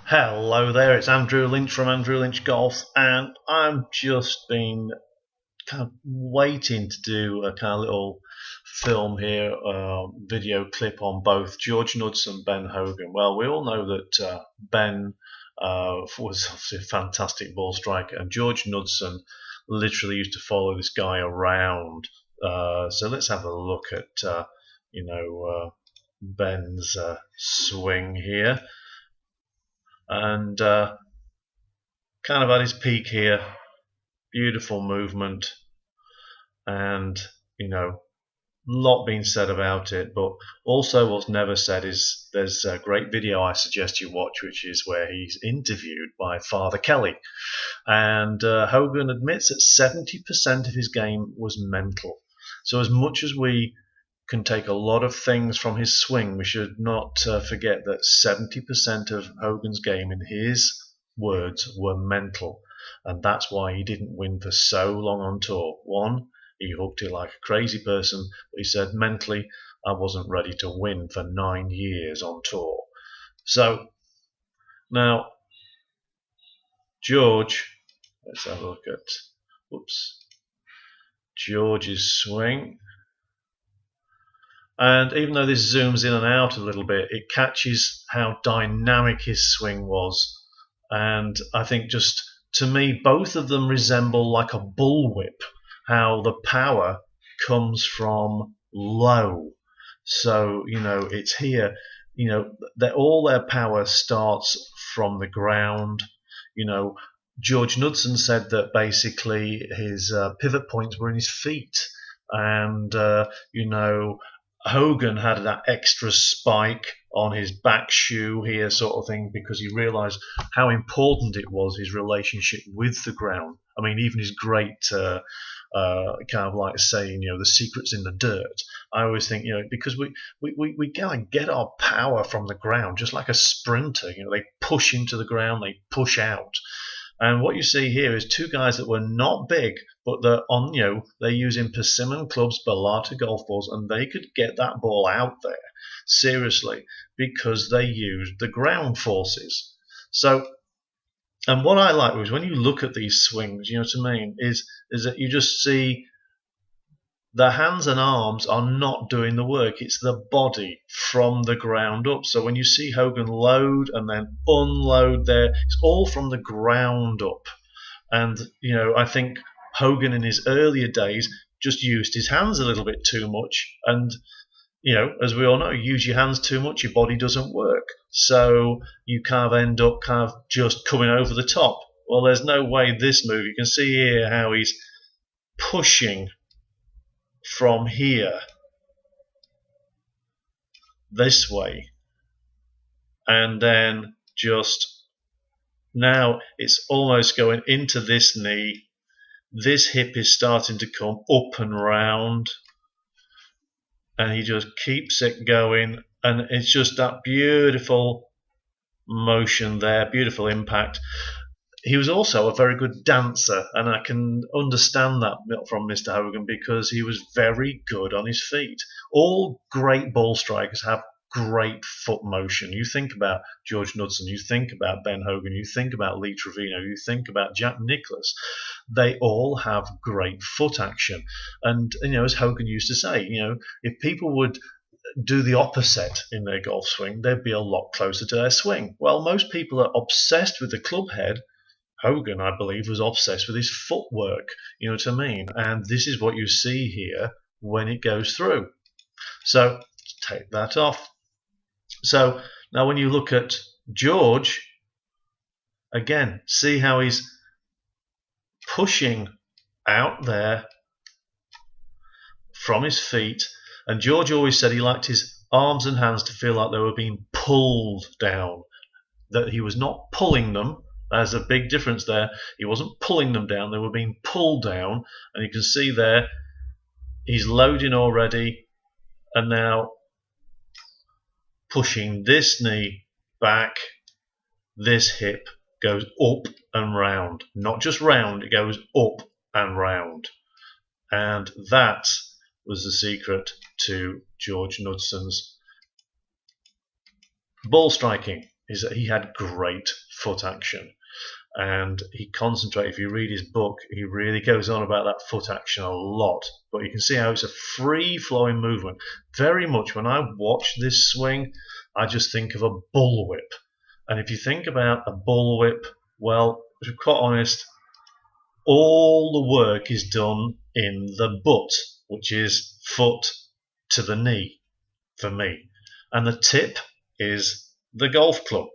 Hello there, it's Andrew Lynch from Andrew Lynch Golf, and I've just been kind of waiting to do a kind of little film here, video clip on both George Knudson and Ben Hogan. Well, we all know that Ben was obviously a fantastic ball striker, and George Knudson literally used to follow this guy around. So let's have a look at Ben's swing here. And kind of at his peak here, beautiful movement, and a lot being said about it, but also what's never said is there's a great video I suggest you watch, which is where he's interviewed by Father Kelly, and Hogan admits that 70% of his game was mental. So as much as we can take a lot of things from his swing, we should not forget that 70% of Hogan's game, in his words, were mental, and that's why he didn't win for so long on tour. One, he hooked it like a crazy person, but he said mentally, I wasn't ready to win for 9 years on tour. So now George, let's have a look at George's swing. And even though this zooms in and out a little bit, it catches how dynamic his swing was. And I think, just to me, both of them resemble like a bullwhip, how the power comes from low. So, it's here, that all their power starts from the ground. George Knudson said that basically his pivot points were in his feet. And, Hogan had that extra spike on his back shoe here, sort of thing, because he realized how important it was, his relationship with the ground. I mean, even his great kind of like saying, the secret's in the dirt. I always think, because we gotta get our power from the ground, just like a sprinter. They push into the ground, they push out. And what you see here is two guys that were not big, but they're they're using persimmon clubs, Bellata golf balls, and they could get that ball out there, seriously, because they used the ground forces. So, and what I like was when you look at these swings, what I mean, is that you just see the hands and arms are not doing the work. It's the body from the ground up. So when you see Hogan load and then unload there, it's all from the ground up. And, I think Hogan in his earlier days just used his hands a little bit too much. And, as we all know, you use your hands too much, your body doesn't work. So you kind of end up kind of just coming over the top. Well, there's no way this move. You can see here how he's pushing from here this way, and then just now it's almost going into this knee. This hip is starting to come up and round, and he just keeps it going, and it's just that beautiful motion there, beautiful impact. He was also a very good dancer, and I can understand that from Mr. Hogan, because he was very good on his feet. All great ball strikers have great foot motion. You think about George Knudson, you think about Ben Hogan, you think about Lee Trevino, you think about Jack Nicklaus. They all have great foot action. And, as Hogan used to say, if people would do the opposite in their golf swing, they'd be a lot closer to their swing. Well, most people are obsessed with the club head. Hogan, I believe, was obsessed with his footwork, you know what I mean? And this is what you see here when it goes through. So take that off. So now when you look at George, again, see how he's pushing out there from his feet. And George always said he liked his arms and hands to feel like they were being pulled down, that he was not pulling them. There's a big difference there. He wasn't pulling them down, they were being pulled down. And you can see there, he's loading already, and now pushing this knee back, this hip goes up and round. Not just round, it goes up and round. And that was the secret to George Knudson's ball striking. is that he had great foot action. And he concentrates. If you read his book, he really goes on about that foot action a lot. But you can see how it's a free-flowing movement. Very much when I watch this swing, I just think of a bullwhip. And if you think about a bullwhip, well, to be quite honest, all the work is done in the butt, which is foot to the knee for me. And the tip is the golf club.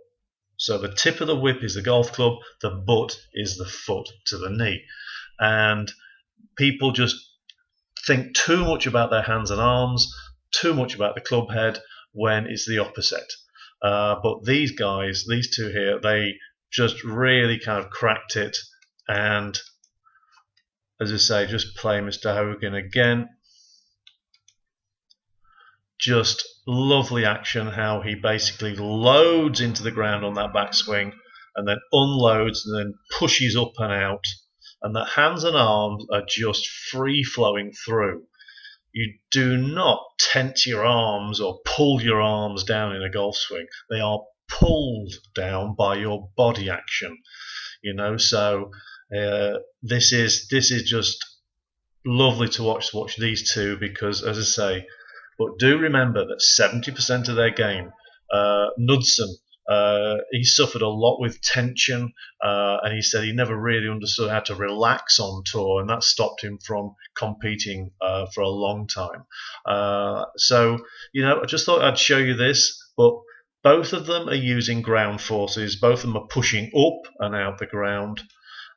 So the tip of the whip is the golf club, the butt is the foot to the knee. And people just think too much about their hands and arms, too much about the club head, when it's the opposite. But these guys, these two here, they just really kind of cracked it. And as I say, just play Mr. Hogan again. Just lovely action, how he basically loads into the ground on that backswing and then unloads and then pushes up and out, and the hands and arms are just free flowing through. You do not tense your arms or pull your arms down in a golf swing. They are pulled down by your body action, you know. So this is just lovely to watch these two, because, as I say, but do remember that 70% of their game, Knudson, he suffered a lot with tension, and he said he never really understood how to relax on tour, and that stopped him from competing for a long time. So, you know, I just thought I'd show you this, but both of them are using ground forces. Both of them are pushing up and out the ground.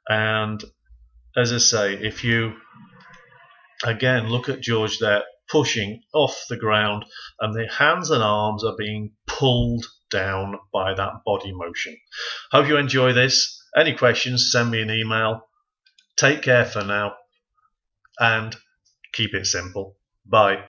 And as I say, if you, again, look at George there, pushing off the ground, and the hands and arms are being pulled down by that body motion. Hope you enjoy this. Any questions, send me an email. Take care for now, and keep it simple. Bye.